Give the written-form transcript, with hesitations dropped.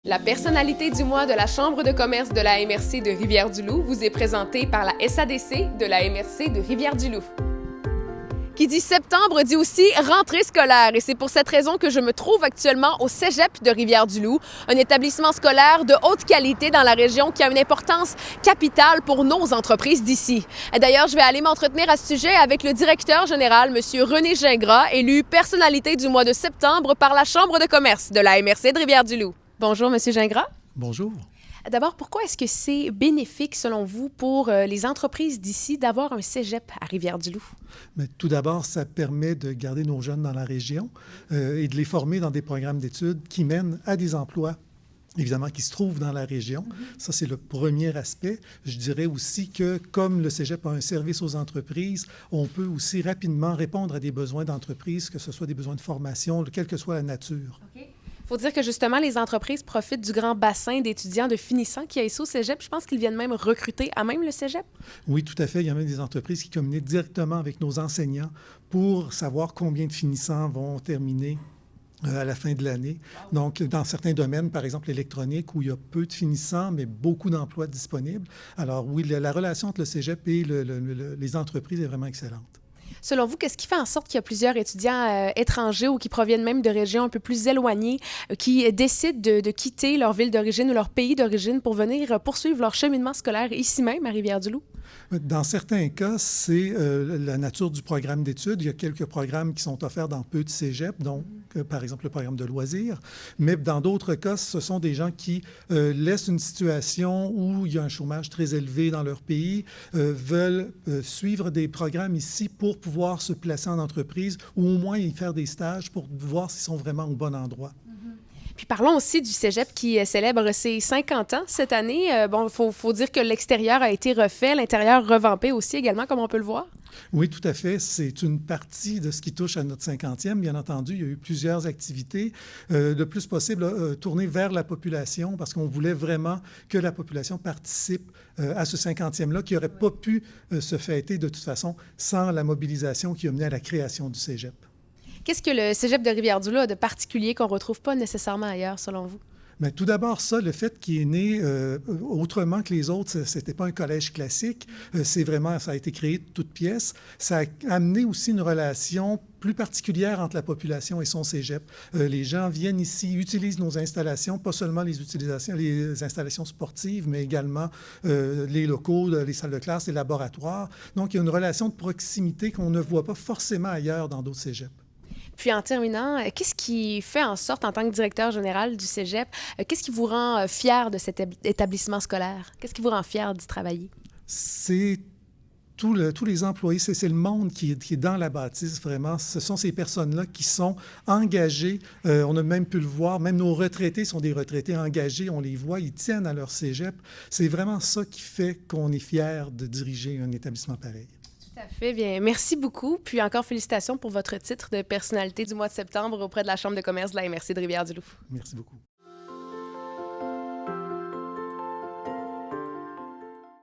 La personnalité du mois de la Chambre de commerce de la MRC de Rivière-du-Loup vous est présentée par la SADC de la MRC de Rivière-du-Loup. Qui dit septembre dit aussi rentrée scolaire et c'est pour cette raison que je me trouve actuellement au Cégep de Rivière-du-Loup, un établissement scolaire de haute qualité dans la région qui a une importance capitale pour nos entreprises d'ici. D'ailleurs, je vais aller m'entretenir à ce sujet avec le directeur général, M. René Gingras, élu personnalité du mois de septembre par la Chambre de commerce de la MRC de Rivière-du-Loup. Bonjour, M. Gingras. Bonjour. D'abord, pourquoi est-ce que c'est bénéfique, selon vous, pour les entreprises d'ici d'avoir un cégep à Rivière-du-Loup? Mais tout d'abord, ça permet de garder nos jeunes dans la région et de les former dans des programmes d'études qui mènent à des emplois, évidemment, qui se trouvent dans la région. Ça, c'est le premier aspect. Je dirais aussi que, comme le cégep a un service aux entreprises, on peut aussi rapidement répondre à des besoins d'entreprise, que ce soit des besoins de formation, quelle que soit la nature. Okay. Il faut dire que justement, les entreprises profitent du grand bassin d'étudiants, de finissants qui y a ici au cégep. Je pense qu'ils viennent même recruter à même le cégep. Oui, tout à fait. Il y a même des entreprises qui communiquent directement avec nos enseignants pour savoir combien de finissants vont terminer à la fin de l'année. Donc, dans certains domaines, par exemple l'électronique, où il y a peu de finissants, mais beaucoup d'emplois disponibles. Alors oui, la relation entre le cégep et les entreprises est vraiment excellente. Selon vous, qu'est-ce qui fait en sorte qu'il y a plusieurs étudiants étrangers ou qui proviennent même de régions un peu plus éloignées qui décident de quitter leur ville d'origine ou leur pays d'origine pour venir poursuivre leur cheminement scolaire ici même à Rivière-du-Loup? Dans certains cas, c'est la nature du programme d'études. Il y a quelques programmes qui sont offerts dans peu de cégeps, donc par exemple le programme de loisirs. Mais dans d'autres cas, ce sont des gens qui laissent une situation où il y a un chômage très élevé dans leur pays, veulent suivre des programmes ici pour pouvoir se placer en entreprise ou au moins y faire des stages pour voir s'ils sont vraiment au bon endroit. Puis parlons aussi du cégep qui célèbre ses 50 ans cette année. Bon, faut dire que l'extérieur a été refait, l'intérieur revampé aussi également, comme on peut le voir. Oui, tout à fait. C'est une partie de ce qui touche à notre 50e. Bien entendu, il y a eu plusieurs activités, le plus possible tournées vers la population, parce qu'on voulait vraiment que la population participe à ce 50e-là, qui n'aurait pas pu se fêter de toute façon sans la mobilisation qui a mené à la création du cégep. Qu'est-ce que le cégep de Rivière-du-Loup a de particulier qu'on ne retrouve pas nécessairement ailleurs, selon vous? Bien, tout d'abord, ça, le fait qu'il est né autrement que les autres, ce n'était pas un collège classique. C'est vraiment, ça a été créé de toutes pièces. Ça a amené aussi une relation plus particulière entre la population et son cégep. Les gens viennent ici, utilisent nos installations, pas seulement les installations sportives, mais également les locaux, les salles de classe, les laboratoires. Donc, il y a une relation de proximité qu'on ne voit pas forcément ailleurs dans d'autres cégeps. Puis en terminant, qu'est-ce qui fait en sorte, en tant que directeur général du cégep, qu'est-ce qui vous rend fier de cet établissement scolaire? Qu'est-ce qui vous rend fier d'y travailler? C'est tous les employés, c'est le monde qui est dans la bâtisse, vraiment. Ce sont ces personnes-là qui sont engagées. On a même pu le voir, même nos retraités sont des retraités engagés. On les voit, ils tiennent à leur cégep. C'est vraiment ça qui fait qu'on est fier de diriger un établissement pareil. Tout à fait. Bien, merci beaucoup. Puis encore félicitations pour votre titre de personnalité du mois de septembre auprès de la Chambre de commerce de la MRC de Rivière-du-Loup. Merci beaucoup.